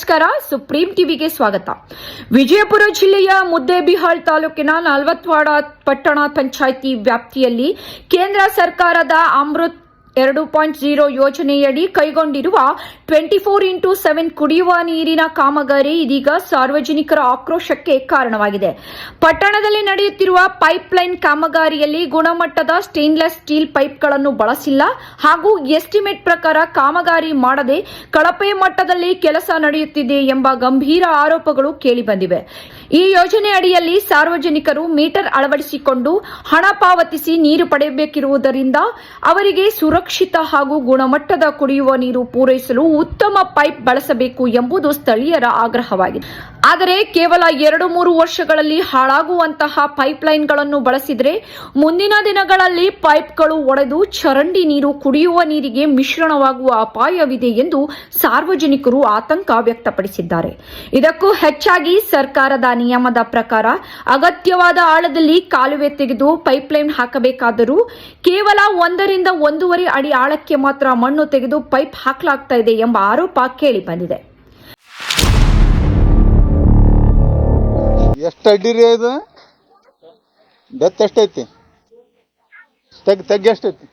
ನಮಸ್ಕಾರ, ಸುಪ್ರೀಂ ಟಿವಿಗೆ ಸ್ವಾಗತ. ವಿಜಯಪುರ ಜಿಲ್ಲೆಯ ಮುದ್ದೇಬಿಹಾಳ್ ತಾಲೂಕಿನ 40ವಾಡ ಪಟ್ಟಣ ಪಂಚಾಯಿತಿ ವ್ಯಾಪ್ತಿಯಲ್ಲಿ ಕೇಂದ್ರ ಸರ್ಕಾರದ ಅಮೃತ್ 2.0 ಯೋಜನೆಯಡಿ ಕೈಗೊಂಡಿರುವ 24x7 ಕುಡಿಯುವ ನೀರಿನ ಕಾಮಗಾರಿ ಇದೀಗ ಸಾರ್ವಜನಿಕರ ಆಕ್ರೋಶಕ್ಕೆ ಕಾರಣವಾಗಿದೆ. ಪಟ್ಟಣದಲ್ಲಿ ನಡೆಯುತ್ತಿರುವ ಪೈಪ್ಲೈನ್ ಕಾಮಗಾರಿಯಲ್ಲಿ ಗುಣಮಟ್ಟದ ಸ್ಟೇನ್ಲೆಸ್ ಸ್ಟೀಲ್ ಪೈಪ್ಗಳನ್ನು ಬಳಸಿಲ್ಲ ಹಾಗೂ ಎಸ್ಟಿಮೇಟ್ ಪ್ರಕಾರ ಕಾಮಗಾರಿ ಮಾಡದೆ ಕಳಪೆ ಮಟ್ಟದಲ್ಲಿ ಕೆಲಸ ನಡೆಯುತ್ತಿದೆ ಎಂಬ ಗಂಭೀರ ಆರೋಪಗಳು ಕೇಳಿಬಂದಿವೆ. ಈ ಯೋಜನೆ ಅಡಿಯಲ್ಲಿ ಸಾರ್ವಜನಿಕರು ಮೀಟರ್ ಅಳವಡಿಸಿಕೊಂಡು ಹಣ ಪಾವತಿಸಿ ನೀರು ಪಡೆಯಬೇಕಿರುವುದರಿಂದ ಅವರಿಗೆ ಸುರಕ್ಷಿತ ಹಾಗೂ ಗುಣಮಟ್ಟದ ಕುಡಿಯುವ ನೀರು ಪೂರೈಸಲು ಉತ್ತಮ ಪೈಪ್ ಬಳಸಬೇಕು ಎಂಬುದು ಸ್ಥಳೀಯರ ಆಗ್ರಹವಾಗಿದೆ. ಆದರೆ ಕೇವಲ 2-3 ವರ್ಷಗಳಲ್ಲಿ ಹಾಳಾಗುವಂತಹ ಪೈಪ್ಲೈನ್ಗಳನ್ನು ಬಳಸಿದರೆ ಮುಂದಿನ ದಿನಗಳಲ್ಲಿ ಪೈಪ್ಗಳು ಒಡೆದು ಚರಂಡಿ ನೀರು ಕುಡಿಯುವ ನೀರಿಗೆ ಮಿಶ್ರಣವಾಗುವ ಅಪಾಯವಿದೆ ಎಂದು ಸಾರ್ವಜನಿಕರು ಆತಂಕ ವ್ಯಕ್ತಪಡಿಸಿದ್ದಾರೆ. ಇದಕ್ಕೂ ಹೆಚ್ಚಾಗಿ ಸರ್ಕಾರದ ನಿಯಮದ ಪ್ರಕಾರ ಅಗತ್ಯವಾದ ಆಳದಲ್ಲಿ ಕಾಲುವೆ ತೆಗೆದು ಪೈಪ್ಲೈನ್ ಹಾಕಬೇಕಾದರೂ ಕೇವಲ 1ರಿಂದ 1.5 ಅಡಿ ಆಳಕ್ಕೆ ಮಾತ್ರ ಮಣ್ಣು ತೆಗೆದು ಪೈಪ್ ಹಾಕಲಾಗ್ತಾ ಇದೆ ಎಂಬ ಆರೋಪ ಕೇಳಿಬಂದಿದೆ. ಎಷ್ಟು ಅಡ್ಡಿ ರೀ ಇದು? ಡೆತ್ ಎಷ್ಟೈತಿ? ತೆಗ್ ಎಷ್ಟೈತಿ?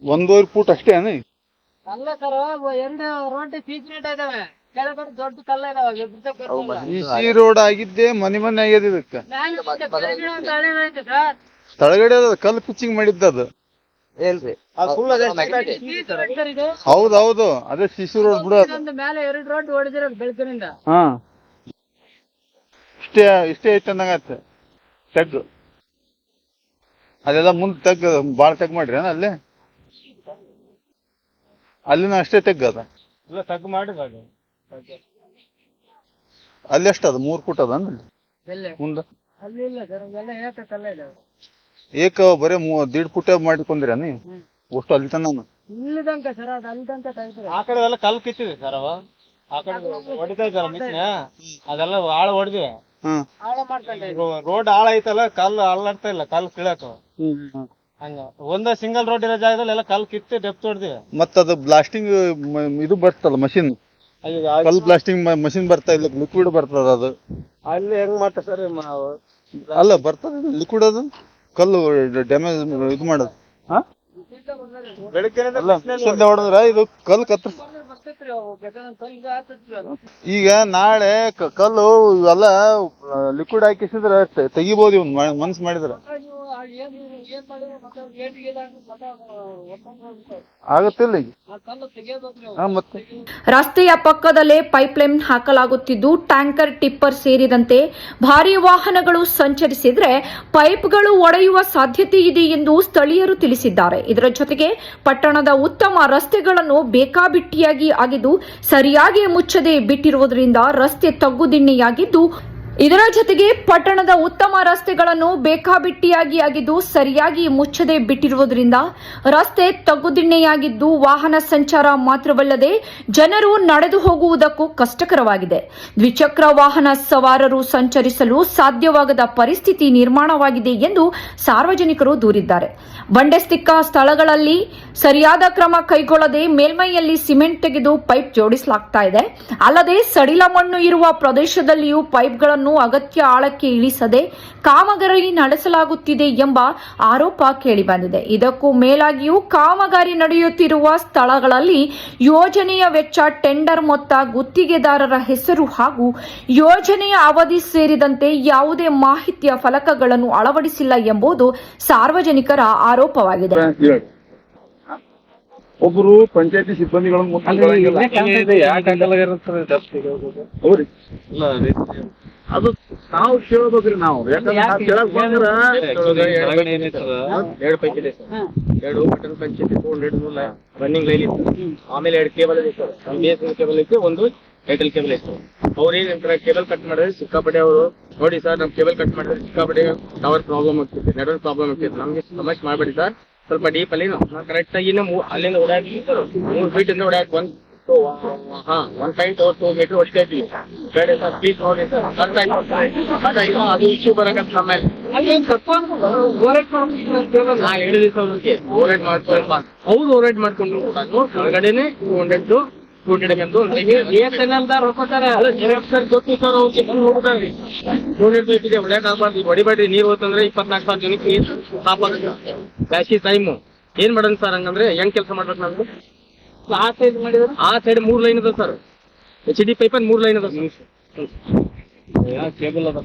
ಒಂದೂವರೆ ಫೂಟ್ ಅಷ್ಟೇ ಅಲ್ಲ ಸರ್, 2 ರೋಡ್ ಪೀಚ್ ರೇಟ್ ಇದಾವೆ, ಕೆಳಗಡೆ ದೊಡ್ಡ ಕಲ್ಲ ಇದಾವೆ. ರೋಡ್ ಆಗಿದ್ದೆ ಮನೆ ಆಗ್ಯದ. ಇದಕ್ಕೆ ತಳಗಡೆ ಕಲ್ಲು ಪಿಚ್ಚಿಂಗ್ ಮಾಡಿದ್ದ ಅದು. ಹೌದೌದು, ಅದೇ ಸಿಸಿ ರೋಡ್ ಬಿಡ. ಮೇಲೆ 2 ರೋಡ್ ಹೊಡೆದಿರೋದು ಬೆಳಕಿನಿಂದ. ಇಷ್ಟೇ ಐತೆ ಅಂದಂಗತ್ತೆ ತೆಗ್ಗು. ಅದೆಲ್ಲ ಮುಂದೆ ಬಾಳ ತೆಗ್ ಮಾಡ್ರಿ ಅಲ್ಲಿ ಅಲ್ಲಿನ ಅಷ್ಟೇ ತೆಗ್ಗದ. ಅಲ್ಲಿ ಎಷ್ಟದ? 3 ಫೂಟ್ ಅದ ಮುಂದ. ಏಕ ಬರೇ 1.5 ಫೂಟ್ ಮಾಡಿಕೊಂಡ್ರಿ ನೀವು ಅಷ್ಟು ಅಲ್ಲಿ ತನ? ಇಲ್ಲಿ ತನಕ ಸರ್, ಅದು ಅಲ್ಲಿ ತನಕ ಆ ಕಡೆ ಎಲ್ಲ ಕಲ್ಲು ಕಿತ್ತಿದೆ ಸರ್. ಅವ ಆ ಕಡೆ ಹೊಡಿತಾ ಇದ್ದಾರ ಮಿಷಿನ, ಅದೆಲ್ಲ ಆಳ ಹೊಡೆದಿವೆ. ರೋಡ್ ಆಳ ಐತಲ್ಲ, ಕಲ್ಲು ಅಲ್ಲಾಡ್ತಾ ಇಲ್ಲ, ಕಲ್ಲು ಕೀಳಕ ಹಂಗ. ಒಂದ ಸಿಂಗಲ್ ರೋಡ್ ಇರೋ ಜಾಗದಲ್ಲಿ ಎಲ್ಲ ಕಲ್ಲು ಕಿತ್ತಿ ಡೆಪ್ತ್ ಹೊಡೆದಿವೆ. ಮತ್ತ ಅದು ಬ್ಲಾಸ್ಟಿಂಗ್ ಇದು ಬರ್ತಲ್ಲ ಮಷಿನ್, ಕಲ್ ಬ್ಲಾಸ್ಟಿಂಗ್ ಮಷಿನ್ ಬರ್ತಾ ಇಲ್ಲ, ಲಿಕ್ವಿಡ್ ಬರ್ತದ ಅದು. ಅಲ್ಲಿ ಹೆಂಗ್ ಮಾಡ್ತಾ ಸರ್? ಅಲ್ಲ ಬರ್ತದ ಲಿಕ್ವಿಡ್, ಅದು ಕಲ್ಲು ಡ್ಯಾಮೇಜ್ ಇದು ಮಾಡೋದು. ಹೊಡೆದ್ರ ಇದು ಕಲ್ಲು ಕತ್ತ. ಈಗ ನಾಳೆ ಕಲ್ಲು ಇವೆಲ್ಲ ಲಿಕ್ವಿಡ್ ಹಾಕಿಸಿದ್ರ ತೆಗಿಬಹುದು ಇವ್ನ ಮನ್ಸ್ ಮಾಡಿದ್ರ. ಆಗುತ್ತಿಲ್ಲ ಈಗ ಮತ್ತೆ. ರಸ್ತೆಯ ಪಕ್ಕದಲ್ಲೇ ಪೈಪ್ಲೈನ್ ಹಾಕಲಾಗುತ್ತಿದ್ದು ಟ್ಯಾಂಕರ್, ಟಿಪ್ಪರ್ ಸೇರಿದಂತೆ ಭಾರೀ ವಾಹನಗಳು ಸಂಚರಿಸಿದ್ರೆ ಪೈಪ್ಗಳು ಒಡೆಯುವ ಸಾಧ್ಯತೆ ಇದೆ ಎಂದು ಸ್ಥಳೀಯರು ತಿಳಿಸಿದ್ದಾರೆ. ಇದರ ಜೊತೆಗೆ ಪಟ್ಟಣದ ಉತ್ತಮ ರಸ್ತೆಗಳನ್ನು ಬೇಕಾಬಿಟ್ಟಿಯಾಗಿ ಅಗೆದು ಸರಿಯಾಗಿ ಮುಚ್ಚದೆ ಬಿಟ್ಟಿರುವುದರಿಂದ ರಸ್ತೆ ತಗ್ಗುದಿಣ್ಣೆಯಾಗಿದ್ದು ಇದರ ಜೊತೆಗೆ ಪಟ್ಟಣದ ಉತ್ತಮ ರಸ್ತೆಗಳನ್ನು ಬೇಕಾಬಿಟ್ಟಿಯಾಗಿ ಅಗೆದು ಸರಿಯಾಗಿ ಮುಚ್ಚದೆ ಬಿಟ್ಟಿರುವುದರಿಂದ ರಸ್ತೆ ತಗ್ಗುದಿಣ್ಣೆಯಾಗಿದ್ದು ವಾಹನ ಸಂಚಾರ ಮಾತ್ರವಲ್ಲದೆ ಜನರು ನಡೆದು ಹೋಗುವುದಕ್ಕೂ ಕಷ್ಟಕರವಾಗಿದೆ. ದ್ವಿಚಕ್ರ ವಾಹನ ಸವಾರರು ಸಂಚರಿಸಲು ಸಾಧ್ಯವಾಗದ ಪರಿಸ್ಥಿತಿ ನಿರ್ಮಾಣವಾಗಿದೆ ಎಂದು ಸಾರ್ವಜನಿಕರು ದೂರಿದ್ದಾರೆ. ಬಂಡೆಸ್ತಿಕ್ಕ ಸ್ಥಳಗಳಲ್ಲಿ ಸರಿಯಾದ ಕ್ರಮ ಕೈಗೊಳ್ಳದೆ ಮೇಲ್ಮೈಯಲ್ಲಿ ಸಿಮೆಂಟ್ ತೆಗೆದು ಪೈಪ್ ಜೋಡಿಸಲಾಗ್ತಾ ಇದೆ. ಅಲ್ಲದೆ ಸಡಿಲ ಮಣ್ಣು ಇರುವ ಪ್ರದೇಶದಲ್ಲಿಯೂ ಪೈಪ್ಗಳನ್ನು ಅಗತ್ಯ ಆಳಕ್ಕೆ ಇಳಿಸದೆ ಕಾಮಗಾರಿ ನಡೆಸಲಾಗುತ್ತಿದೆ ಎಂಬ ಆರೋಪ ಕೇಳಿಬಂದಿದೆ. ಇದಕ್ಕೂ ಮೇಲಾಗಿಯೂ ಕಾಮಗಾರಿ ನಡೆಯುತ್ತಿರುವ ಸ್ಥಳಗಳಲ್ಲಿ ಯೋಜನೆಯ ವೆಚ್ಚ, ಟೆಂಡರ್ ಮೊತ್ತ, ಗುತ್ತಿಗೆದಾರರ ಹೆಸರು ಹಾಗೂ ಯೋಜನೆಯ ಅವಧಿ ಸೇರಿದಂತೆ ಯಾವುದೇ ಮಾಹಿತಿಯ ಫಲಕಗಳನ್ನು ಅಳವಡಿಸಿಲ್ಲ ಎಂಬುದು ಸಾರ್ವಜನಿಕರ ಆರೋಪವಾಗಿದೆ. ಒಬ್ಬರು ಪಂಚಾಯತಿ ಸಿಬ್ಬಂದಿಗಳನ್ನು ಅದು ನಾವು ಕೇಳ್ಬೇಕ್ರಿ. ನಾವು ಕೇಳಕ್ ಬಂದ್ರ 2 ಪೈಪ್ ಇದೆ ಸರ್, 2 ಪಟ್ಟಣ ಪಂಚಾಯತಿ 200 ರನ್ನಿಂಗ್ ಲೈನ್ ಇತ್ತು. ಆಮೇಲೆ 2 ಕೇಬಲ್ ಇದೆ ಸರ್, BSNL ಕೇಬಲ್ ಇತ್ತು, ಒಂದು ಏರ್ಟೆಲ್ ಕೇಬಲ್ ಇತ್ತು. ಅವ್ರಿಗೆ ಕೇಬಲ್ ಕಟ್ ಮಾಡಿದ್ರೆ ಸಿಕ್ಕಾಪಟ್ಟೆ ಅವರು ನೋಡಿ ಸರ್, ನಮ್ ಕೇಬಲ್ ಕಟ್ ಮಾಡಿದ್ರೆ ಸಿಕ್ಕಾಪಟ್ಟೆ ಟವರ್ ಪ್ರಾಬ್ಲಮ್ ಆಗ್ತಿದೆ, ನೆಟ್ವರ್ಕ್ ಪ್ರಾಬ್ಲಮ್ ಆಗ್ತಿದೆ. ನಮ್ಗೆ ಸಮಸ್ಯೆ ಮಾಡ್ಬೇಡಿ ಸರ್, ಸ್ವಲ್ಪ ಡೀಪ್ ಅಲ್ಲಿ ಕರೆಕ್ಟ್ ಆಗಿ ಅಲ್ಲಿಂದ ಓಡಾಡಿ 3 ಫೀಟ್ ಇಂದ ಓಡಾಡಿ 1.2 ಮೀಟರ್ ಹೊಡಿತಾ ಇದ್ವಿ. ಬೇಡ ಸರ್ ಪ್ಲೀಸ್ ನೋಡಿ ಸರ್ ಅದು ಇಶ್ಯೂ ಬರಕತ್ತ ಆಮೇಲೆ ನಾ ಹೇಳಿದ್ವಿ ಸರ್ ಅವ್ರಿಗೆ ಓವರ್ರೈಡ್ ಮಾಡ್ಕೊಳಪ್ಪ. ಅವ್ರು ಓವರ್ರೈಡ್ ಮಾಡ್ಕೊಂಡು ನಾನು ಹೊರಗಡೆನೆ 200 ಎಂದು ಹೊಡಿಬೇಡ್ರಿ, ನೀರ್ ಹೋತಂದ್ರೆ 24,000 ಜನಕ್ಕೆ ಬ್ಯಾಸಿ ಟೈಮು ಏನ್ ಮಾಡೋಣ ಸರ್? ಹಂಗಂದ್ರೆ ಹೆಂಗ್ ಕೆಲಸ ಮಾಡ್ಬೇಕು ನಮ್ಗೆ? ಆ ಸೈಡ್ ಮಾಡಿದ್ರೆ ಆ ಸೈಡ್ 3 ಲೈನ್ ಅದ ಸರ್, HD ಪೈಪ್ 3 ಲೈನ್ ಅದ ಕೇಬಲ್ ಅದ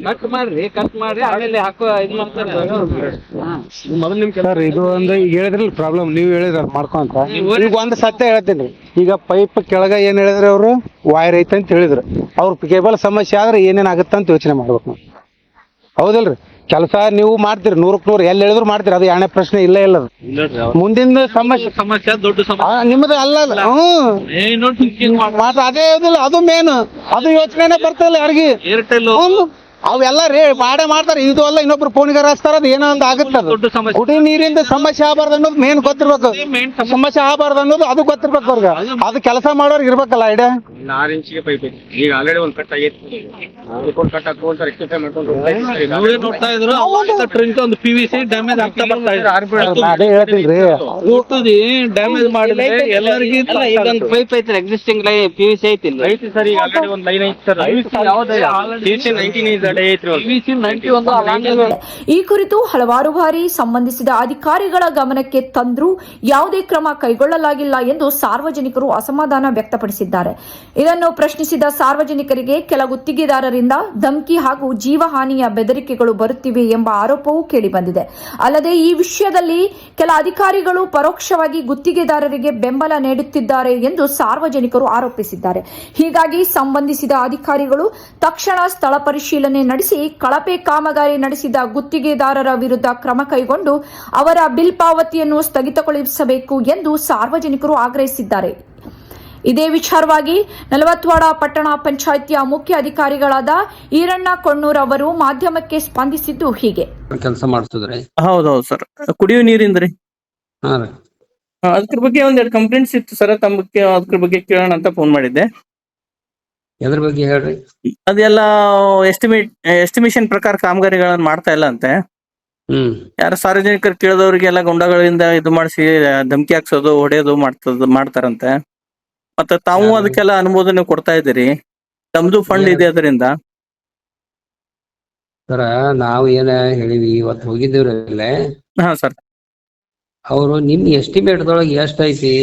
ಕಟ್ ಮಾಡ್ರಿ ಆಮೇಲೆ ಹಾಕೋ ಇದು ಮಾಡ್ತಾರೆ. ಮೊದಲು ನಿಮ್ ಸರ್ ಇದು ಒಂದು ಈಗ ಹೇಳಿದ್ರಲ್ಲ ಪ್ರಾಬ್ಲಮ್, ನೀವು ಹೇಳಿದ್ರ ಮಾಡ್ಕೊಂತ. ಈಗ ಒಂದು ಸತ್ಯ ಹೇಳ್ತೀನಿ. ಈಗ ಪೈಪ್ ಕೆಳಗ ಏನ್ ಹೇಳಿದ್ರೆ ಅವರು ವೈರ್ ಐತೆ ಅಂತ ಹೇಳಿದ್ರು. ಅವ್ರ ಕೇಬಲ್ ಸಮಸ್ಯೆ ಆದ್ರೆ ಏನೇನ್ ಆಗುತ್ತೆ ಅಂತ ಯೋಚನೆ ಮಾಡ್ಬೇಕು ನಾವು. ಹೌದಲ್ರಿ? ಕೆಲಸ ನೀವು ಮಾಡ್ತೀರಿ 100ಕ್ಕೆ 100 ಎಲ್ಲಿ ಹೇಳಿದ್ರು ಮಾಡ್ತೀರಿ, ಅದು ಎರಡನೇ ಪ್ರಶ್ನೆ ಇಲ್ಲ ಇಲ್ಲ. ಮುಂದಿನ ಸಮಸ್ಯೆ ದೊಡ್ಡ ನಿಮ್ಮದು ಅಲ್ಲ ಮಾತ್ರ ಅದೇ ಇದಿಲ್ಲ, ಅದು ಮೇನ್, ಅದು ಯೋಚನೆ ಬರ್ತಿಲ್ಲ ಯಾರಿಗೆ. ಏರ್ಟೆಲ್ ಅವೆಲ್ಲ ಮಾಡೇ ಮಾಡ್ತಾರೆ. ಇದು ಅಲ್ಲ ಇನ್ನೊಬ್ರು ಫೋನಿಗಾರ ಹಚ್ತಾರ, ಅದು ಏನೋ ಒಂದು ಆಗುತ್ತೆ. ಅದು ಕುಡಿ ನೀರಿಂದ ಸಮಸ್ಯೆ ಆಗಬಾರ್ದು ಅನ್ನೋದು ಮೇನ್ ಗೊತ್ತಿರ್ಬೇಕು. ಸಮಸ್ಯೆ ಆಗಬಾರ್ದು ಅನ್ನೋದು ಅದು ಗೊತ್ತಿರ್ಬೇಕು ಅವ್ರಿಗೆ. ಅದು ಕೆಲಸ ಮಾಡೋರ್ಗೆ ಇರ್ಬೇಕಲ್ಲ ಐಡಿಯಾ. 6 ಇಂಚಿಗೆ ಪೈಪ್ ಐತಿ. ಈಗ ಆಲ್ರೆಡಿ ಒಂದು ಕಟ್ ಆಗೈತಿ, ಕಟ್ ಹಾಕೊಂಡ್ರೆ ರೆಕ್ಟಿಫೈ ಮಾಡ್ಕೊಂಡು ನೋಡ್ತಾ ಇದ್ರು. ಒಂದು PVC ಡ್ಯಾಮೇಜ್ ಆಗ್ತಾ ಬರ್ತಾ ಇದೆ. ಅದೇ ಹೇಳ್ತೀನಿ ಡ್ಯಾಮೇಜ್ ಮಾಡಿದ್ರೆ ಎಲ್ಲರಿಗೂ ಇದೊಂದು ಪೈಪ್ ಐತಿ, ಎಕ್ಸಿಸ್ಟಿಂಗ್ ಲೈನ್ PVC ಐತಿ ಐತಿ ಸರ್. ಈಗ ಆಲ್ರೆಡಿ ಒಂದು ಲೈನ್ ಐತಿ ಸರ್. PVC 19 ಈ ಕುರಿತು ಹಲವಾರು ಬಾರಿ ಸಂಬಂಧಿಸಿದ ಅಧಿಕಾರಿಗಳ ಗಮನಕ್ಕೆ ತಂದ್ರೂ ಯಾವುದೇ ಕ್ರಮ ಕೈಗೊಳ್ಳಲಾಗಿಲ್ಲ ಎಂದು ಸಾರ್ವಜನಿಕರು ಅಸಮಾಧಾನ ವ್ಯಕ್ತಪಡಿಸಿದ್ದಾರೆ. ಇದನ್ನು ಪ್ರಶ್ನಿಸಿದ ಸಾರ್ವಜನಿಕರಿಗೆ ಕೆಲ ಗುತ್ತಿಗೆದಾರರಿಂದ ಧಮಕಿ ಹಾಗೂ ಜೀವಹಾನಿಯ ಬೆದರಿಕೆಗಳು ಬರುತ್ತಿವೆ ಎಂಬ ಆರೋಪವೂ ಕೇಳಿಬಂದಿದೆ. ಅಲ್ಲದೆ ಈ ವಿಷಯದಲ್ಲಿ ಕೆಲ ಅಧಿಕಾರಿಗಳು ಪರೋಕ್ಷವಾಗಿ ಗುತ್ತಿಗೆದಾರರಿಗೆ ಬೆಂಬಲ ನೀಡುತ್ತಿದ್ದಾರೆ ಎಂದು ಸಾರ್ವಜನಿಕರು ಆರೋಪಿಸಿದ್ದಾರೆ. ಹೀಗಾಗಿ ಸಂಬಂಧಿಸಿದ ಅಧಿಕಾರಿಗಳು ತಕ್ಷಣ ಸ್ಥಳ ಪರಿಶೀಲನೆ ನಡೆಸಿ ಕಳಪೆ ಕಾಮಗಾರಿ ನಡೆಸಿದ ಗುತ್ತಿಗೆದಾರರ ವಿರುದ್ಧ ಕ್ರಮ ಕೈಗೊಂಡು ಅವರ ಬಿಲ್ ಪಾವತಿಯನ್ನು ಸ್ಥಗಿತಗೊಳಿಸಬೇಕು ಎಂದು ಸಾರ್ವಜನಿಕರು ಆಗ್ರಹಿಸಿದ್ದಾರೆ. ಇದೇ ವಿಚಾರವಾಗಿ ನಲವತ್ವಾಡ ಪಟ್ಟಣ ಪಂಚಾಯಿತಿಯ ಮುಖ್ಯ ಅಧಿಕಾರಿಗಳಾದ ಈರಣ್ಣ ಕೊಣ್ಣೂರ್ ಅವರು ಮಾಧ್ಯಮಕ್ಕೆ ಸ್ಪಂದಿಸಿದ್ದು ಹೀಗೆ. ಕೆಲಸ ಮಾಡಿಸಿದ್ರೆ ಹೌದೌದು ಸರ್, ಕುಡಿಯುವ ನೀರಿಂದ್ರಿ ಅದ್ರ ಬಗ್ಗೆ ಒಂದೆರಡು ಕಂಪ್ಲೇಂಟ್ಸ್ ಇತ್ತು ಸರ್. ತಮ್ಮಕ್ಕೆ ಅದ್ರ ಬಗ್ಗೆ ಕೇಳೋಣ ಅಂತ ಫೋನ್ ಮಾಡಿದ್ದೆ. ಎದ್ರ ಬಗ್ಗೆ ಹೇಳ್ರಿ. ಅದೆಲ್ಲ ಎಸ್ಟಿಮೇಷನ್ ಪ್ರಕಾರ ಕಾಮಗಾರಿಗಳನ್ನ ಮಾಡ್ತಾ ಇಲ್ಲ ಅಂತೆ. ಯಾರು ಸಾರ್ವಜನಿಕರು ಕೇಳಿದವ್ರಿಗೆಲ್ಲ ಗುಂಡಗಳಿಂದ ಇದು ಮಾಡಿಸಿ ಧಮಕಿ ಹಾಕ್ಸೋದು, ಹೊಡೆಯೋದು ಮಾಡ್ತಾರಂತೆ. ಮತ್ತೆ ತಾವು ಅದಕ್ಕೆಲ್ಲ ಅನುಮೋದನೆ ಕೊಡ್ತಾ ಇದ್ದೀರಿ, ತಮ್ದು ಫಂಡ್ ಇದೆ ಅದರಿಂದ. ಸರ ನಾವ್ ಏನ ಹೇಳಿವಿ, ಇವತ್ತು ಹೋಗಿದ್ದೀವ್ರಲ್ಲೇ. ಹಾ ಸರ್. ಅವರು ನಿಮ್ ಎಸ್ಟಿಮೇಟ್ದೊಳಗೆ ಎಷ್ಟ್ ಐತಿ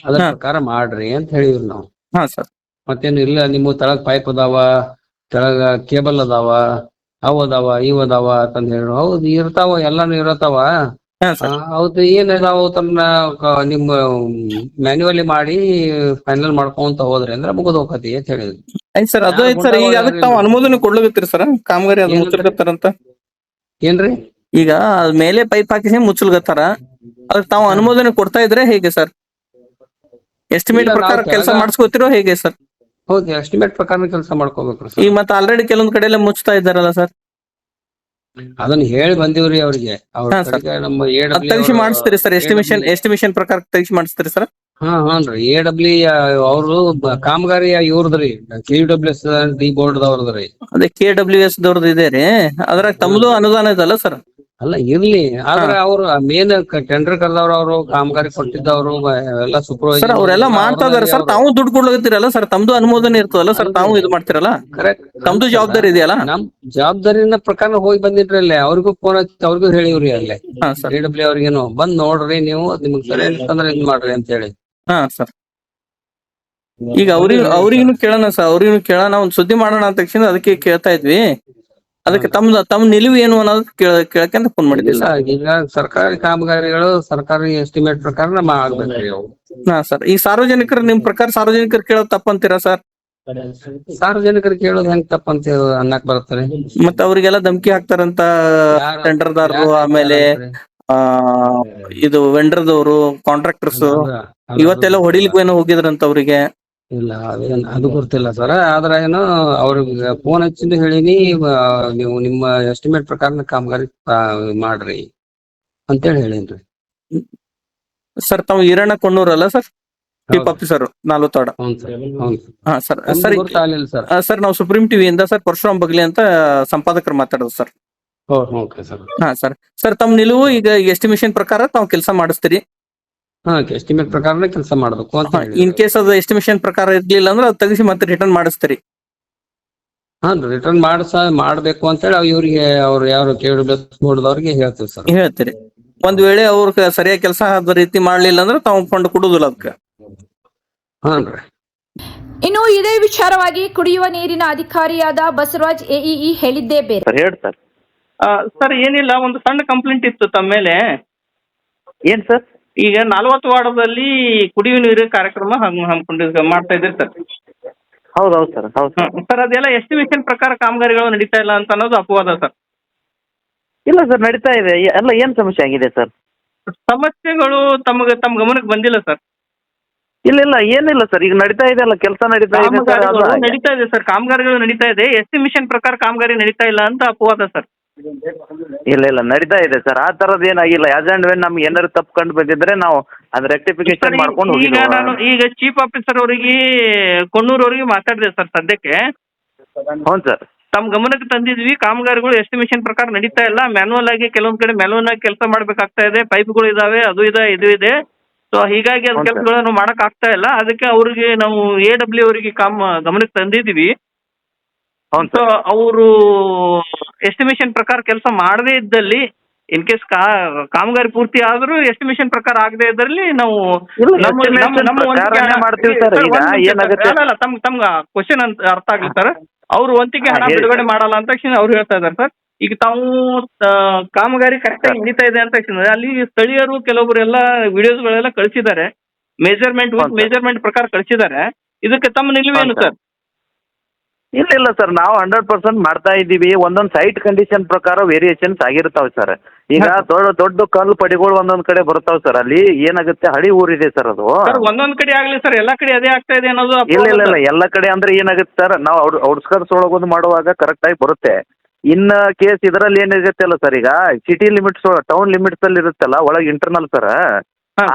ಅದ್ರ ಪ್ರಕಾರ ಮಾಡ್ರಿ ಅಂತ ಹೇಳಿವ್ರಿ ನಾವು. ಹಾ ಸರ್. ಮತ್ತೇನು ಇಲ್ಲ, ನಿಮ್ಮ ತಳಗ್ ಪೈಪ್ ಅದಾವ, ತಳಗ ಕೇಬಲ್ ಅದಾವ, ಅವ್ ಅದಾವ ಇವ್ ಅದಾವ ಅಂತಂದ್ ಹೇಳಿ. ಹೌದು ಇರ್ತಾವ, ಎಲ್ಲಾನು ಇರತಾವ. ಹೌದು ಏನ್ ಅದಾವ ತನ್ನ ನಿಮ್ಮ ಮ್ಯಾನ್ಯುವಲಿ ಮಾಡಿ ಫೈನಲ್ ಮಾಡ್ಕೊಂತ ಹೋದ್ರಿ ಅಂದ್ರೆ ಮುಗಿದ್ ಹೋಗತಿ ಅಂತ ಹೇಳಿದ್ವಿ. ಆಯ್ತು ಸರ್, ಅದು ಐತ್ ಸರ್. ಈಗ ಅದಕ್ಕೆ ತಾವು ಅನುಮೋದನೆ ಕೊಡ್ಲಾಗತ್ತೀರಿ ಸರ್ ಕಾಮಗಾರಿ ಅದು ಮುಚ್ಚಲ್ಗತ್ತಾರಂತ? ಏನ್ರಿ? ಈಗ ಮೇಲೆ ಪೈಪ್ ಹಾಕಿಸಿ ಮುಚ್ಚಲ್ಗತ್ತಾರ, ಅದಕ್ಕೆ ತಾವು ಅನುಮೋದನೆ ಕೊಡ್ತಾ ಇದ್ರೆ ಹೇಗೆ ಸರ್? ಎಸ್ಟಿಮೇಟ್ ಪ್ರಕಾರ ಕೆಲಸ ಮಾಡಿಸ್ಕೋತಿರೋ ಹೇಗೆ ಸರ್? ಹೌದು, ಎಸ್ಟಿಮೇಟ್ ಪ್ರಕಾರ ಕೆಲಸ ಮಾಡ್ಕೋಬೇಕು. ಈಗ ಮತ್ತೆ ಆಲ್ರೆಡಿ ಕೆಲವೊಂದ್ ಕಡೆ ಎಲ್ಲ ಮುಚ್ತಾ ಇದ್ದಾರಲ್ಲ ಸರ್? ಅದನ್ನ ಹೇಳಿ ಬಂದಿವ್ರಿ ಅವ್ರಿಗೆ. ನಮ್ಮ ತೆಗಿಸಿ ಮಾಡಿಸ್ತೀರಿ ಸರ್? ಎಸ್ಟಿಮೇಷನ್ ಪ್ರಕಾರ ತೆಗಿಸಿ ಮಾಡಿಸ್ತೀರಿ ಸರ್? ಹಾನ್ರಿ. AW ಅವರು ಕಾಮಗಾರಿ ಇವ್ರದ್ರಿ, KWS ಬೋರ್ಡ್ ದವ್ರದ್ರಿ. ಅದೇ KWS ದವ್ರದ್ದು ಇದೆ ರೀ, ಅದ್ರಾಗ ತಮ್ಮದು ಅನುದಾನ ಇದಲ್ಲ ಸರ್? ಅಲ್ಲ ಇರ್ಲಿ, ಆದ್ರೆ ಅವ್ರು ಮೇನ್ ಟೆಂಡರ್ ಕರೆದವ್ರು, ಅವರು ಕಾಮಗಾರಿ ಕೊಟ್ಟಿದ್ದವ್ರು ಎಲ್ಲ ಸೂಪರ್ವೈಸರ್ ಅವರೆಲ್ಲ ಮಾಡ್ತಾ ಇದಾರೆ ಸರ್. ತಾವು ದುಡ್ಡು ಕೊಡ್ಲಾಗತ್ತೀರಲ್ಲ ಸರ್, ತಮ್ದು ಅನುಮೋದನೆ ಇರ್ತದಲ್ಲ ಸರ್, ತಾವು ಇದು ಮಾಡ್ತಿರಲ್ಲ, ತಮ್ದು ಜವಾಬ್ದಾರಿ ಇದೆಯಲ್ಲ? ನಮ್ ಜವಾಬ್ದಾರಿನ ಪ್ರಕಾರ ಹೋಗಿ ಬಂದಿಟ್ರಿ ಅಲ್ಲೇ. ಅವ್ರಿಗೂ ಫೋನ್ ಹಚ್ಚಿ ಅವ್ರಿಗೂ ಹೇಳಿವ್ರಿ ಅಲ್ಲೇ AW ಅವ್ರಿಗೇನು ಬಂದ್ ನೋಡ್ರಿ, ನೀವು ನಿಮ್ಗೆ ಸರಿ ಅಂತಂದ್ರೆ ಇದ್ ಮಾಡ್ರಿ ಅಂತ ಹೇಳಿ. ಹಾ ಸರ್. ಈಗ ಅವ್ರಿಗೂ ಕೇಳೋಣ ಸರ್, ಅವ್ರಿಗೂ ಕೇಳೋಣ, ಒಂದ್ ಸುದ್ದಿ ಮಾಡೋಣ ಅಂತ ತಕ್ಷಣ ಅದಕ್ಕೆ ಕೇಳ್ತಾ ಇದ್ವಿ. ಅದಕ್ಕೆ ತಮ್ಮ ನಿಲುವು ಏನು ಅನ್ನೋದು ಕೇಳಕ್ಕೆ ಫೋನ್ ಮಾಡಿದ್ದಿಲ್ಲ. ಈಗ ಸರ್ಕಾರಿ ಕಾಮಗಾರಿಗಳು ಸರ್ಕಾರಿ ಎಸ್ಟಿಮೇಟ್ ಪ್ರಕಾರ ಆಗ್ಬೇಕ್ರಿ ಅವು. ಹಾ ಸರ್. ಈ ಸಾರ್ವಜನಿಕರು ನಿಮ್ ಪ್ರಕಾರ ಸಾರ್ವಜನಿಕರು ಕೇಳೋದು ತಪ್ಪಂತೀರಾ ಸರ್? ಸಾರ್ವಜನಿಕರು ಕೇಳೋದು ಹೆಂಗ್ ತಪ್ಪಂತ ಅನ್ನಕ್ ಬರ್ತದೆ. ಮತ್ತೆ ಅವ್ರಿಗೆಲ್ಲ ಧಮಕಿ ಹಾಕ್ತಾರಂತ ಟೆಂಡರ್ದಾರರು, ಆಮೇಲೆ ಇದು ವೆಂಡರ್ದವರು, ಕಾಂಟ್ರಾಕ್ಟರ್ಸ್ ಇವತ್ತೆಲ್ಲ ಹೊಡಿಲಿಕ್ಕೆ ಏನೋ ಹೋಗಿದ್ರಂತ ಅವ್ರಿಗೆ. ಇಲ್ಲ ಅದು ಗೊತ್ತಿಲ್ಲ ಸರ್. ಆದ್ರ ಏನು ಅವ್ರಿಗೆ ಫೋನ್ ಹಚ್ಚಿಂದ ಹೇಳಿನಿ, ನೀವು ನಿಮ್ಮ ಎಸ್ಟಿಮೇಟ್ ಪ್ರಕಾರ ಕಾಮಗಾರಿ ಮಾಡ್ರಿ ಅಂತೇಳಿ ಹೇಳೇನ್ರಿ. ಸರ್ ತಾವು ಈರಣ್ಣ ಕೊಣ್ಣೂರಲ್ಲ ಸರ್, ಚೀಫ್ ಆಫೀಸರ್ 40 ವಾರ್ಡ್. ಹೌದು ಸರ್ ಹೌದು ಹಾ ಸರ್. ಸರ್ ಗೊತ್ತಾಗಲಿಲ್ಲ ಸರ್. ಸರ್ ನಾವು ಸುಪ್ರೀಂ ಟಿವಿಯಿಂದ ಸರ್ ಪರಶುರಾಮ್ ಬಗ್ಲಿ ಅಂತ ಸಂಪಾದಕರು ಮಾತಾಡೋದು ಸರ್. Okay sir. ಹಾ ಸರ್. ಸರ್ ತಮ್ಮ ನಿಲುವು ಈಗ ಎಸ್ಟಿಮೇಷನ್ ಪ್ರಕಾರ ತಾವು ಕೆಲಸ ಮಾಡಿಸ್ತೀರಿ. ಹಾ ಎಸ್ಟಿಮೇಟ್ ಪ್ರಕಾರನೇ ಕೆಲಸ ಮಾಡ್ಬೇಕು ಅಂತ ಹೇಳಿ. ಇನ್ ಕೇಸ್ ಅದು ಎಸ್ಟಿಮೇಷನ್ ಪ್ರಕಾರ ಇರ್ಲಿಲ್ಲ ಅಂದ್ರೆ ಅದು ತೆಗಿಸಿ ಮತ್ತೆ ರಿಟರ್ನ್ ಮಾಡಿಸ್ತೀರಿ. ಹಾ ರಿಟರ್ನ್ ಮಾಡ್ಬೇಕು ಅಂತ ಹೇಳಿ ಇವ್ರಿಗೆ ಅವ್ರು ಯಾರು ನೋಡಿದವ್ರಿಗೆ ಹೇಳ್ತೀವಿ ಸರ್. ಹೇಳ್ತೀರಿ. ಒಂದ್ ವೇಳೆ ಅವ್ರ ಸರಿಯಾಗಿ ಕೆಲಸ ಅದ ರೀತಿ ಮಾಡ್ಲಿಲ್ಲ ಅಂದ್ರೆ ತಾವು ಫಂಡ್ ಕೊಡುದಿಲ್ಲ ಅದಕ್ಕೆ. ಹಾನ್ರಿ. ಇನ್ನು ಇದೇ ವಿಚಾರವಾಗಿ ಕುಡಿಯುವ ನೀರಿನ ಅಧಿಕಾರಿಯಾದ ಬಸವರಾಜ್ ಎಇಇ ಹೇಳಿದ್ದೇ ಬೇರೆ. ಹೇಳಿ ಸರ್. ಸರ್ ಏನಿಲ್ಲ, ಒಂದು ಸಣ್ಣ ಕಂಪ್ಲೇಂಟ್ ಇತ್ತು ತಮ್ಮ ಮೇಲೆ. ಏನ್ ಸರ್? ಈಗ 40 ವಾರ್ಡದಲ್ಲಿ ಕುಡಿಯುವ ನೀರಿನ ಕಾರ್ಯಕ್ರಮ ಹಮ್ಮಿಕೊಂಡು ಮಾಡ್ತಾ ಇದ್ದೀರಿ ಸರ್. ಹೌದೌದು ಸರ್. ಹೌದು ಸರ್ ಅದೆಲ್ಲ ಎಸ್ಟಿಮೇಷನ್ ಪ್ರಕಾರ ಕಾಮಗಾರಿಗಳು ನಡೀತಾ ಇಲ್ಲ ಅಂತ ಅನ್ನೋದು ಅಪವಾದ ಸರ್. ಇಲ್ಲ ಸರ್, ನಡೀತಾ ಇದೆ. ಎಲ್ಲ ಏನ್ ಸಮಸ್ಯೆ ಆಗಿದೆ ಸರ್? ಸಮಸ್ಯೆಗಳು ತಮ್ಮ ಗಮನಕ್ಕೆ ಬಂದಿಲ್ಲ ಸರ್. ಇಲ್ಲ ಏನಿಲ್ಲ ಸರ್, ಈಗ ನಡೀತಾ ಇದೆ ಅಲ್ಲ, ಕೆಲಸ ನಡೀತಾ ಇದೆ ಸರ್. ನಡೀತಾ ಇದೆ ಸರ್, ಕಾಮಗಾರಿಗಳು ನಡೀತಾ ಇದೆ. ಎಸ್ಟಿಮೇಷನ್ ಪ್ರಕಾರ ಕಾಮಗಾರಿ ನಡೀತಾ ಇಲ್ಲ ಅಂತ ಅಪವಾದ ಸರ್. ಇಲ್ಲ ನಡೀತಾ ಇದೆ ಸರ್. ಆ ತರದ್ ಏನಾಗಿಲ್ಲ. ಆಸ್ ಅಂಡ್ ವೆನ್ ನಮ್ಗೆ ಏನಾದ್ರು ತಪ್ಪು ಕಂಡು ಬಂದಿದ್ರೆ ನಾವು ಅದ್ ರೆಕ್ಟಿಫಿಕೇಶನ್ ಮಾಡ್ಕೊಂಡು ಈಗ ನಾನು ಚೀಫ್ ಆಫೀಸರ್ ಅವರಿಗೆ ಕೊಣ್ಣೂರ್ ಅವರಿಗೆ ಮಾತಾಡಿದೆ ಸರ್ ಸದ್ಯಕ್ಕೆ. ಹೌದು ಸರ್. ತಮ್ಮ ಗಮನಕ್ಕೆ ತಂದಿದ್ವಿ, ಕಾಮಗಾರಿಗಳು ಎಸ್ಟಿಮೇಷನ್ ಪ್ರಕಾರ ನಡೀತಾ ಇಲ್ಲ. ಮ್ಯಾನುವಲ್ ಆಗಿ ಕೆಲವೊಂದ್ ಕಡೆ ಮ್ಯಾನುವಲ್ ಆಗಿ ಕೆಲಸ ಮಾಡ್ಬೇಕಾಗ್ತಾ ಇದೆ. ಪೈಪ್ಗಳು ಇದಾವೆ, ಅದು ಇದೆ ಇದು ಇದೆ. ಸೊ ಹೀಗಾಗಿ ಅದ್ ಕೆಲಸಗಳನ್ನು ಮಾಡಕ್ ಆಗ್ತಾ ಇಲ್ಲ. ಅದಕ್ಕೆ ಅವ್ರಿಗೆ ನಾವು AW ಅವರಿಗೆ ಗಮನಕ್ಕೆ ತಂದಿದ್ವಿ. ಸೊ ಅವರು ಎಸ್ಟಿಮೇಷನ್ ಪ್ರಕಾರ ಕೆಲಸ ಮಾಡದೇ ಇದ್ದಲ್ಲಿ, ಇನ್ ಕೇಸ್ ಕಾಮಗಾರಿ ಪೂರ್ತಿ ಆದ್ರೂ ಎಸ್ಟಿಮೇಷನ್ ಪ್ರಕಾರ ಆಗದೆ ಇದ್ರಲ್ಲಿ ನಾವು ತಮ್ಗ ಕ್ವಶನ್ ಅಂತ ಅರ್ಥ ಆಗ್ಲಿ ಸರ್. ಅವ್ರು ಒಂತಿಗೆ ಹಣ ಬಿಡುಗಡೆ ಮಾಡಲ್ಲ ಅಂತ ಅವ್ರು ಹೇಳ್ತಾ ಇದಾರೆ ಸರ್. ಈಗ ತಾವು ಕಾಮಗಾರಿ ಕರೆಕ್ಟ್ ಆಗಿ ನಡೀತಾ ಇದೆ ಅಂತ ಅಲ್ಲಿ ಸ್ಥಳೀಯರು ಕೆಲವೊಬ್ರು ಎಲ್ಲ ವಿಡಿಯೋಸ್ಗಳೆಲ್ಲ ಕಳಿಸಿದ್ದಾರೆ. ಮೆಜರ್ಮೆಂಟ್ ಪ್ರಕಾರ ಕಳಿಸಿದ್ದಾರೆ. ಇದಕ್ಕೆ ತಮ್ಮ ನಿಲುವೇನು ಸರ್? ಇಲ್ಲ ಸರ್, ನಾವು 100% ಮಾಡ್ತಾ ಇದ್ದೀವಿ. ಒಂದೊಂದು ಸೈಟ್ ಕಂಡೀಷನ್ ಪ್ರಕಾರ ವೇರಿಯೇಷನ್ಸ್ ಆಗಿರ್ತಾವೆ ಸರ್. ಈಗ ದೊಡ್ಡ ಕಲ್ಲು ಪಡಿಗಳು ಒಂದೊಂದ್ ಕಡೆ ಬರ್ತಾವ್ ಸರ್. ಅಲ್ಲಿ ಏನಾಗುತ್ತೆ, ಹಳಿ ಊರಿದೆ ಸರ್ ಅದು. ಒಂದೊಂದ್ ಕಡೆ ಆಗ್ಲಿ ಸರ್, ಎಲ್ಲಾ ಕಡೆ ಅದೇ ಆಗ್ತಾ ಇದೆ ಅನ್ನೋದು. ಇಲ್ಲ ಎಲ್ಲ ಕಡೆ ಅಂದ್ರೆ ಏನಾಗುತ್ತೆ ಸರ್, ನಾವು ಔಟ್ಸ್ಕರ್ಟ್ಸ್ ಒಳಗೊಂದು ಮಾಡುವಾಗ ಕರೆಕ್ಟ್ ಆಗಿ ಬರುತ್ತೆ. ಇನ್ನ ಕೇಸ್ ಇದರಲ್ಲಿ ಏನಿರುತ್ತೆ ಅಲ್ಲ ಸರ್, ಈಗ ಸಿಟಿ ಲಿಮಿಟ್ಸ್ ಟೌನ್ ಲಿಮಿಟ್ಸ್ ಅಲ್ಲಿ ಇರುತ್ತಲ್ಲ ಒಳಗೆ ಇಂಟರ್ನಲ್ ಸರ್,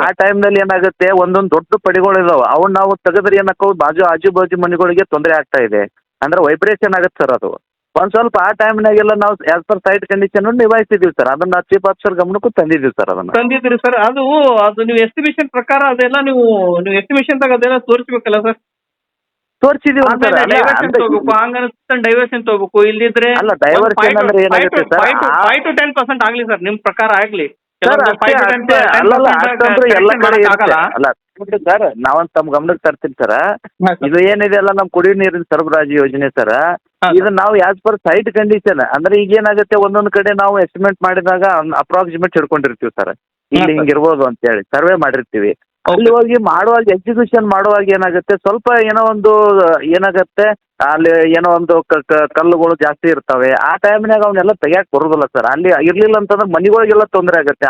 ಆ ಟೈಮ್ ನಲ್ಲಿ ಏನಾಗುತ್ತೆ, ಒಂದೊಂದು ದೊಡ್ಡ ಪಡಿಗಳು ಇದಾವೆ. ಅವ್ನು ನಾವು ತೆಗೆದ್ರೆ ಏನಕ್ಕ ಆಜು ಬಾಜು ಮನೆಗಳಿಗೆ ತೊಂದರೆ ಆಗ್ತಾ ಇದೆ. ಅಂದ್ರೆ ವೈಬ್ರೇಷನ್ ಆಗುತ್ತೆ ಸರ್. ಅದು ಒಂದ್ ಸ್ವಲ್ಪ ಆ ಟೈಮ್ನಾಗೆಲ್ಲ ನಾವು ಆಸ್ ಪರ್ ಸೈಟ್ ಕಂಡೀಷನ್ ನಿಭಾಯಿಸಿದೀವಿ ಸರ್. ಅದನ್ನ ಚೀಫ್ ಆಫೀಸರ್ ಗಮನಕ್ಕೂ ತಂದಿದ್ದೀವಿ ಸರ್. ಅದನ್ನ ತಂದಿದ್ರಿ ಸರ್. ಅದು ನೀವು ಎಸ್ಟಿಮೇಷನ್ ಪ್ರಕಾರ ಅದೆಲ್ಲ ನೀವು ಎಸ್ಟಿಮೇಷನ್ ದಾಗ ಅದೆಲ್ಲ ತೋರಿಸ್ಬೇಕಲ್ಲ ಸರ್. ತೋರಿಸಿದೀವಿ ಡೈವರ್ಷನ್ ತಗೋಬೇಕು. ಇಲ್ಲಿದ್ರೆ ಅಲ್ಲ, ಡೈವರ್ಷನ್ ಅಂದ್ರೆ ಏನಾಗುತ್ತೆ ಸರ್, 5 to 10% ಆಗ್ಲಿ ಸರ್, ನಿಮ್ ಪ್ರಕಾರ ಆಗ್ಲಿ ಸರ್. ಎಲ್ಲ ಕಡೆ ಅಲ್ಲ ಸರ್, ನಾವಂತ ತಮ್ಮ ಗಮನಕ್ಕೆ ತರ್ತೀನಿ ಸರ್. ಇದು ಏನಿದೆ ಅಲ್ಲ, ನಮ್ ಕುಡಿಯೋ ನೀರಿನ ಸರಬರಾಜು ಯೋಜನೆ ಸರ್, ಇದನ್ನ ನಾವು ಆಸ್ ಪರ್ ಸೈಟ್ ಕಂಡೀಷನ್ ಅಂದ್ರೆ ಈಗ ಏನಾಗುತ್ತೆ, ಒಂದೊಂದ್ ಕಡೆ ನಾವು ಎಸ್ಟಿಮೇಟ್ ಮಾಡಿದಾಗ ಅಪ್ರಾಕ್ಸಿಮೇಟ್ ಹಿಡ್ಕೊಂಡಿರ್ತೀವಿ ಸರ್. ಇಲ್ಲಿ ಹಿಂಗಿರ್ಬೋದು ಅಂತ ಹೇಳಿ ಸರ್ವೆ ಮಾಡಿರ್ತೀವಿ. ಅಲ್ಲಿ ಹೋಗಿ ಮಾಡುವಾಗ ಎಕ್ಸಿಕ್ಯೂಷನ್ ಮಾಡುವಾಗ ಏನಾಗುತ್ತೆ, ಸ್ವಲ್ಪ ಏನೋ ಒಂದು ಏನಾಗುತ್ತೆ, ಅಲ್ಲಿ ಏನೋ ಒಂದು ಕಲ್ಲುಗಳು ಜಾಸ್ತಿ ಇರ್ತವೆ. ಆ ಟೈಮ್ನಾಗ ಅವನ್ನೆಲ್ಲ ತೆಗಿಯಕ್ ಬರುದಿಲ್ಲ ಸರ್. ಅಲ್ಲಿ ಇರ್ಲಿಲ್ಲ ಅಂತಂದ್ರೆ ಮನೆಗಳಿಗೆಲ್ಲ ತೊಂದರೆ ಆಗುತ್ತೆ.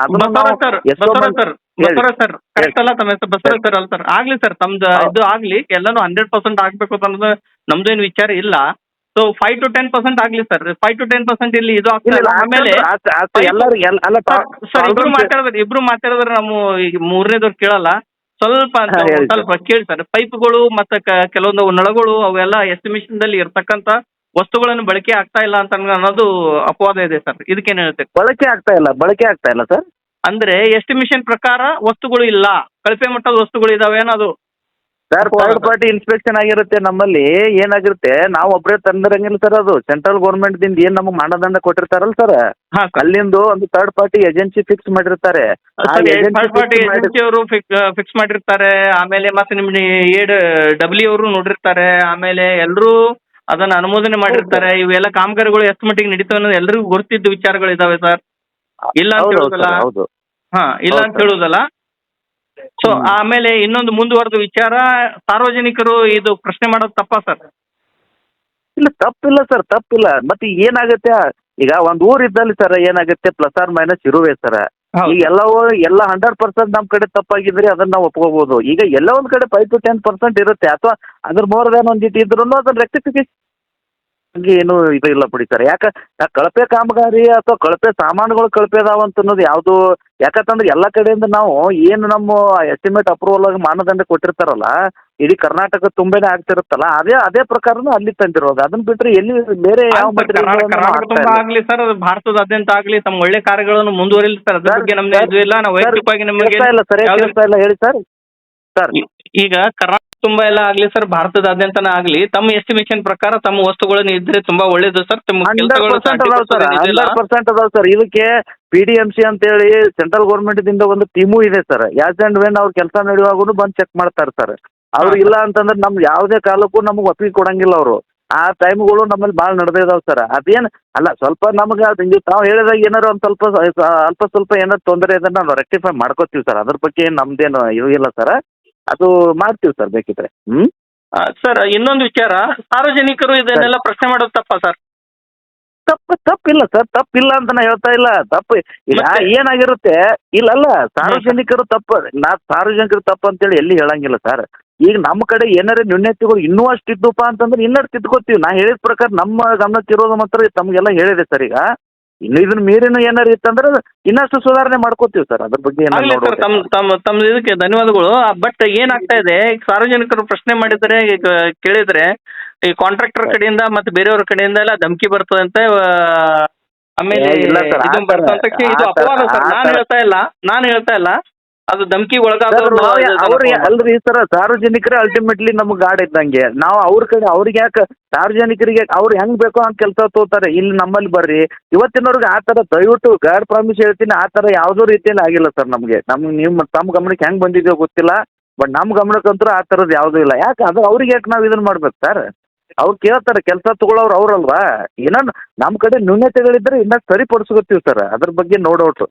ಆಗ್ಲಿ ಸರ್, ತಮ್ದು ಇದು ಆಗ್ಲಿ, ಎಲ್ಲಾನು 100% ಆಗ್ಬೇಕು ಅನ್ನೋದು ನಮ್ದೇನು ವಿಚಾರ ಇಲ್ಲ. ಸೊ 5 to 10% ಆಗ್ಲಿ ಸರ್. 5 to 10% ಇಲ್ಲಿ ಇದು ಆಗ್ತದೆ. ಆಮೇಲೆ ಇಬ್ರು ಮಾತಾಡಿದ್ರೆ ನಮ್ಮ ಈಗ ಮೂರನೇದವ್ರು ಕೇಳಲ್ಲ. ಸ್ವಲ್ಪ ಕೇಳಿ ಸರ್. ಪೈಪ್ಗಳು ಮತ್ತೆ ಕೆಲವೊಂದು ನಳಗಳು ಅವೆಲ್ಲ ಎಸ್ಟಿಮೇಷನ್ ದಲ್ಲಿ ಇರ್ತಕ್ಕಂತ ವಸ್ತುಗಳನ್ನು ಬಳಕೆ ಆಗ್ತಾ ಇಲ್ಲ ಅಂತ ಅನ್ನೋದು ಅಪವಾದ ಇದೆ ಸರ್. ಇದಕ್ಕೇನು ಹೇಳ್ತೇವೆ? ಬಳಕೆ ಆಗ್ತಾ ಇಲ್ಲ ಸರ್. ಅಂದ್ರೆ ಎಸ್ಟಿಮೇಷನ್ ಪ್ರಕಾರ ವಸ್ತುಗಳು ಇಲ್ಲ, ಕಳಪೆ ಮಟ್ಟದ ವಸ್ತುಗಳು ಇದಾವೆ ಅನ್ನೋದು ಸರ್. ಥರ್ಡ್ ಪಾರ್ಟಿ ಇನ್ಸ್ಪೆಕ್ಷನ್ ಆಗಿರುತ್ತೆ. ನಮ್ಮಲ್ಲಿ ಏನಾಗಿರುತ್ತೆ, ನಾವು ಒಬ್ಬರೇ ತಂದಿರಂಗಿಲ್ಲ ಸರ್. ಅದು ಸೆಂಟ್ರಲ್ ಗೌರ್ಮೆಂಟ್ ದಿಂದ ಏನ್ ನಮಗೆ ಮಾನದಂಡ ಕೊಟ್ಟಿರ್ತಾರಲ್ಲ ಸರ್, ಅಲ್ಲಿಂದ ಒಂದು ಥರ್ಡ್ ಪಾರ್ಟಿ ಏಜೆನ್ಸಿ ಫಿಕ್ಸ್ ಮಾಡಿರ್ತಾರೆ. ಫಿಕ್ಸ್ ಮಾಡಿರ್ತಾರೆ. ಆಮೇಲೆ ಮತ್ತೆ ನಿಮ್ AW ಅವರು ನೋಡಿರ್ತಾರೆ. ಆಮೇಲೆ ಎಲ್ರು ಅದನ್ನ ಅನುಮೋದನೆ ಮಾಡಿರ್ತಾರೆ. ಇವೆಲ್ಲ ಕಾಮಗಾರಿಗಳು ಎಷ್ಟು ಮಟ್ಟಿಗೆ ನಡೀತಾವೆ ಅನ್ನೋದು ಎಲ್ರಿಗೂ ಗೊತ್ತಿದ್ದ ವಿಚಾರಗಳು ಇದಾವೆ ಸರ್. ಇಲ್ಲ ಅಂತ ಹೇಳುದಲ್ಲ. ಇಲ್ಲ ಅಂತ ಹೇಳುದಲ್ಲ. ಸೊ ಆಮೇಲೆ ಇನ್ನೊಂದು ಮುಂದುವರೆದ ವಿಚಾರ, ಸಾರ್ವಜನಿಕರು ಇದು ಪ್ರಶ್ನೆ ಮಾಡೋದು ತಪ್ಪಾ ಸರ್? ಇಲ್ಲ, ತಪ್ಪಿಲ್ಲ ಸರ್, ತಪ್ಪಿಲ್ಲ. ಮತ್ತೆ ಏನಾಗುತ್ತೆ, ಈಗ ಒಂದ್ ಊರ್ ಇದ್ದಲ್ಲಿ ಸರ್ ಏನಾಗುತ್ತೆ, ಪ್ಲಸ್ ಆರ್ ಮೈನಸ್ ಇರುವೆ ಸರ್. ಈಗ ಎಲ್ಲ 100% ನಮ್ ಕಡೆ ತಪ್ಪಾಗಿದ್ರೆ ಅದನ್ನ ನಾವು ಒಪ್ಕೋಬಹುದು. ಈಗ ಎಲ್ಲ ಒಂದ್ ಕಡೆ 5 to 10% ಇರುತ್ತೆ, ಅಥವಾ ಅದ್ರ ಮೋರ್ ದನ್ ಒಂದಿಟ್ಟು ಇದ್ರು ಅದನ್ನ ರೆಕ್ಟಿಫಿಕೇಶನ್ ಏನು ಇದು ಇಲ್ಲ ಬಿಡಿ ಸರ್. ಕಳಪೆ ಕಾಮಗಾರಿ ಅಥವಾ ಕಳಪೆ ಸಾಮಾನುಗಳು ಕಳಪೆ ಅದಾವ ಅಂತ ಅನ್ನೋದು ಯಾವುದು, ಯಾಕಂತಂದ್ರೆ ಎಲ್ಲ ಕಡೆಯಿಂದ ನಾವು ಏನು ನಮ್ಮ ಎಸ್ಟಿಮೇಟ್ ಅಪ್ರೂವಲ್ ಆಗಿ ಮಾನದಂಡ ಕೊಟ್ಟಿರ್ತಾರಲ್ಲ, ಇಡೀ ಕರ್ನಾಟಕ ತುಂಬಾನೇ ಆಗ್ತಿರುತ್ತಲ್ಲ, ಅದೇ ಪ್ರಕಾರನು ಅಲ್ಲಿ ತಂದಿರೋದು. ಅದನ್ನ ಬಿಟ್ರೆ ಎಲ್ಲಿ ಬೇರೆ ಯಾವ ಕರ್ನಾಟಕ ತುಂಬಾ ಆಗ್ಲಿ ಸರ್, ಭಾರತದಾದ್ಯಂತ ಆಗ್ಲಿ ತಮ್ಮ ಒಳ್ಳೆ ಕಾರ್ಯಗಳನ್ನು ಮುಂದುವರಿಲಿ ಸರ್. ಅದ್ರ ಬಗ್ಗೆ ನಮ್ಗೆ ಇದು ಇಲ್ಲ. ನಾವು ವೈಯಕ್ತಿಕವಾಗಿ ನಮಗೆ ಇಲ್ಲ ಸರ್, ಇಲ್ಲ ಹೇಳಿ ಸರ್. ಸರ್ ಈಗ ಕರ್ನಾಟಕ ತುಂಬಾ ಎಲ್ಲ ಆಗ್ಲಿ ಸರ್, ಭಾರತದಾದ್ಯಂತನ ಆಗ್ಲಿ, ತಮ್ಮ ಎಸ್ಟಿಮೇಷನ್ ಪ್ರಕಾರ ತಮ್ಮ ವಸ್ತುಗಳನ್ನು ಇದ್ರೆ ತುಂಬಾ ಒಳ್ಳೇದು ಸರ್. ತಮ್ಮ 100% ಅದಾವ ಸರ್. ಇದಕ್ಕೆ PDMC ಅಂತ ಹೇಳಿ ಸೆಂಟ್ರಲ್ ಗೌರ್ಮೆಂಟ್ ದಿಂದ ಒಂದು ಟೀಮು ಇದೆ ಸರ್. ಯಾಸ್ ಅಂಡ್ ವೆನ್ ಅವ್ರ ಕೆಲಸ ನಡೆಯುವಾಗೂ ಬಂದು ಚೆಕ್ ಮಾಡ್ತಾರೆ ಸರ್. ಅವ್ರು ಇಲ್ಲ ಅಂತಂದ್ರೆ ನಮ್ಗೆ ಯಾವುದೇ ಕಾಲಕ್ಕೂ ನಮ್ಗೆ ಒಪ್ಪಿಗೆ ಕೊಡಂಗಿಲ್ಲ ಅವರು. ಆ ಟೈಮ್ಗಳು ನಮ್ಮಲ್ಲಿ ಭಾಳ ನಡೆದಿದಾವೆ ಸರ್. ಅದೇನು ಅಲ್ಲ, ಸ್ವಲ್ಪ ನಮ್ಗೆ ತಾವು ಹೇಳಿದಾಗ ಏನಾರು ಒಂದು ಅಲ್ಪ ಸ್ವಲ್ಪ ಏನಾರು ತೊಂದರೆ ಇದೆ ನಾವು ರೆಕ್ಟಿಫೈ ಮಾಡ್ಕೋತೀವಿ ಸರ್. ಅದ್ರ ಬಗ್ಗೆ ನಮ್ದೇನು ಇದು ಇಲ್ಲ ಸರ್, ಅದು ಮಾಡ್ತೀವಿ ಸರ್ ಬೇಕಿದ್ರೆ. ಸರ್ ಇನ್ನೊಂದು ವಿಚಾರ, ಸಾರ್ವಜನಿಕರು ಇದನ್ನೆಲ್ಲ ಪ್ರಶ್ನೆ ಮಾಡೋದು ತಪ್ಪಾ ಸರ್? ತಪ್ಪಿಲ್ಲ ಸರ್, ತಪ್ಪಿಲ್ಲ ಅಂತ ನಾ ಹೇಳ್ತಾ ಇಲ್ಲ. ತಪ್ಪು ಈಗ ಏನಾಗಿರುತ್ತೆ, ಇಲ್ಲಲ್ಲ ಸಾರ್ವಜನಿಕರು ತಪ್ಪು ಅಂತೇಳಿ ಎಲ್ಲಿ ಹೇಳಂಗಿಲ್ಲ ಸರ್. ಈಗ ನಮ್ಮ ಕಡೆ ಏನಾರ ನ್ಯೂನ್ಯತೆಗಳು ಇನ್ನೂ ಅಷ್ಟು ಇದ್ದುಪ್ಪ ಅಂತಂದ್ರೆ ಇನ್ನಷ್ಟು ತಿದ್ಕೋತೀವಿ. ನಾ ಹೇಳಿದ ಪ್ರಕಾರ ನಮ್ಮ ಗಮನಕ್ಕೆ ಇರೋದು ಮಾತ್ರ ತಮಗೆಲ್ಲ ಹೇಳಿದೆ ಸರ್. ಈಗ ಇನ್ನು ಇದನ್ನ ಮೀರಿನ ಏನಾರು ಇತ್ತಂದ್ರೆ ಇನ್ನಷ್ಟು ಸುಧಾರಣೆ ಮಾಡ್ಕೋತೀವಿ ಸರ್. ಅದ್ರ ಬಗ್ಗೆ ತಮ್ಮ ಇದಕ್ಕೆ ಧನ್ಯವಾದಗಳು. ಬಟ್ ಏನಾಗ್ತಾ ಇದೆ, ಈಗ ಸಾರ್ವಜನಿಕರು ಪ್ರಶ್ನೆ ಮಾಡಿದರೆ, ಈಗ ಕೇಳಿದ್ರೆ ಈ ಕಾಂಟ್ರಾಕ್ಟರ್ ಕಡೆಯಿಂದ ಮತ್ತೆ ಬೇರೆಯವ್ರ ಕಡೆಯಿಂದ ಎಲ್ಲ ಧಮಕಿ ಬರ್ತದಂತೆ, ಆಮೇಲೆ ಇದು ಬರ್ತಂತ ಇದು ಅಪವಾದ ಸರ್. ನಾನು ಹೇಳ್ತಾ ಇಲ್ಲ ಅದು ಧಮಕಿ ಒಳಗಾಗೋರು ಅಲ್ರಿ ಸರ್. ಸಾರ್ವಜನಿಕರೇ ಅಲ್ಟಿಮೇಟ್ಲಿ ನಮ್ಗೆ ಗಾಡ್ ಇದ್ದಂಗೆ. ನಾವು ಅವ್ರ ಕಡೆ ಅವ್ರಿಗೆ ಯಾಕೆ ಸಾರ್ವಜನಿಕರಿಗೆ ಅವ್ರು ಹೆಂಗ್ ಬೇಕೋ ಹಂಗೆ ಕೆಲಸ ತೋತಾರೆ. ಇಲ್ಲಿ ನಮ್ಮಲ್ಲಿ ಬರ್ರಿ, ಇವತ್ತಿನವ್ರಿಗೆ ಆ ಥರ ದಯವಿಟ್ಟು ಗಾಡ್ ಪ್ರಾಮಿಸ್ ಹೇಳ್ತೀನಿ, ಆ ಥರ ಯಾವುದೋ ರೀತಿಯಲ್ಲಿ ಆಗಿಲ್ಲ ಸರ್ ನಮಗೆ. ನೀವು ತಮ್ಮ ಗಮನಕ್ಕೆ ಹೆಂಗೆ ಬಂದಿದೆಯೋ ಗೊತ್ತಿಲ್ಲ, ಬಟ್ ನಮ್ಮ ಗಮನಕ್ಕಂತೂ ಆ ಥರದ್ದು ಯಾವುದೂ ಇಲ್ಲ. ಯಾಕೆ ಅದು ಅವ್ರಿಗೆ ಯಾಕೆ ನಾವು ಇದನ್ನ ಮಾಡ್ಬೇಕು ಸರ್? ಅವ್ರು ಕೇಳ್ತಾರೆ, ಕೆಲಸ ತಗೊಳ್ಳೋರು ಅವ್ರಲ್ವಾ. ಏನೋ ನಮ್ಮ ಕಡೆ ನ್ಯೂನ್ಯತೆಗಳಿದ್ರೆ ಇನ್ನಷ್ಟು ಸರಿಪಡಿಸ್ಕೊತೀವಿ ಸರ್. ಅದ್ರ ಬಗ್ಗೆ no doubt.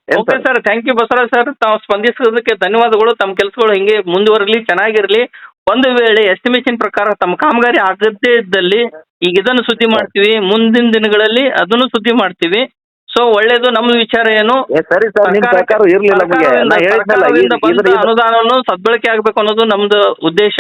Okay sir, thank you Basavaraj sir. ತಾವು ಸ್ಪಂದಿಸೋದಕ್ಕೆ ಧನ್ಯವಾದಗಳು. ತಮ್ಮ ಕೆಲಸಗಳು ಹಿಂಗೆ ಮುಂದುವರಲಿ, ಚೆನ್ನಾಗಿರಲಿ. ಒಂದು ವೇಳೆ ಎಸ್ಟಿಮೇಷನ್ ಪ್ರಕಾರ ತಮ್ಮ ಕಾಮಗಾರಿ ಆಗದೇ ಇದ್ದಲ್ಲಿ ಈಗ ಇದನ್ನು ಸುದ್ದಿ ಮಾಡ್ತೀವಿ, ಮುಂದಿನ ದಿನಗಳಲ್ಲಿ ಅದನ್ನು ಸುದ್ದಿ ಮಾಡ್ತೀವಿ. ಸೊ ಒಳ್ಳೇದು. ನಮ್ಮ ವಿಚಾರ ಏನು, ಸರಿ ಸರ್, ನಿಮ್ಮ ಸರ್ಕಾರ ಇರಲಿಲ್ಲ, ಅನುದಾನವನ್ನು ಸದ್ಬಳಕೆ ಆಗಬೇಕು ಅನ್ನೋದು ನಮ್ದು ಉದ್ದೇಶ.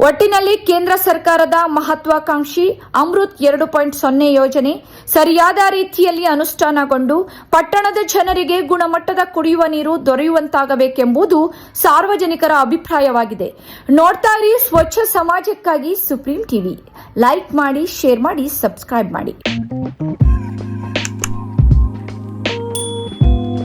ಒಟ್ಟಿನಲ್ಲಿ ಕೇಂದ್ರ ಸರ್ಕಾರದ ಮಹತ್ವಾಕಾಂಕ್ಷಿ ಅಮೃತ್ 2.0 ಯೋಜನೆ ಸರಿಯಾದ ರೀತಿಯಲ್ಲಿ ಅನುಷ್ಠಾನಗೊಂಡು ಪಟ್ಟಣದ ಜನರಿಗೆ ಗುಣಮಟ್ಟದ ಕುಡಿಯುವ ನೀರು ದೊರೆಯುವಂತಾಗಬೇಕೆಂಬುದು ಸಾರ್ವಜನಿಕರ ಅಭಿಪ್ರಾಯವಾಗಿದೆ. ನೋಡ್ತಾ ಇರಿ ಸ್ವಚ್ಛ ಸಮಾಜಕ್ಕಾಗಿ ಸುಪ್ರೀಂ ಟಿವಿ. ಲೈಕ್ ಮಾಡಿ, ಶೇರ್ ಮಾಡಿ, ಸಬ್ಸ್ಕ್ರೈಬ್ ಮಾಡಿ.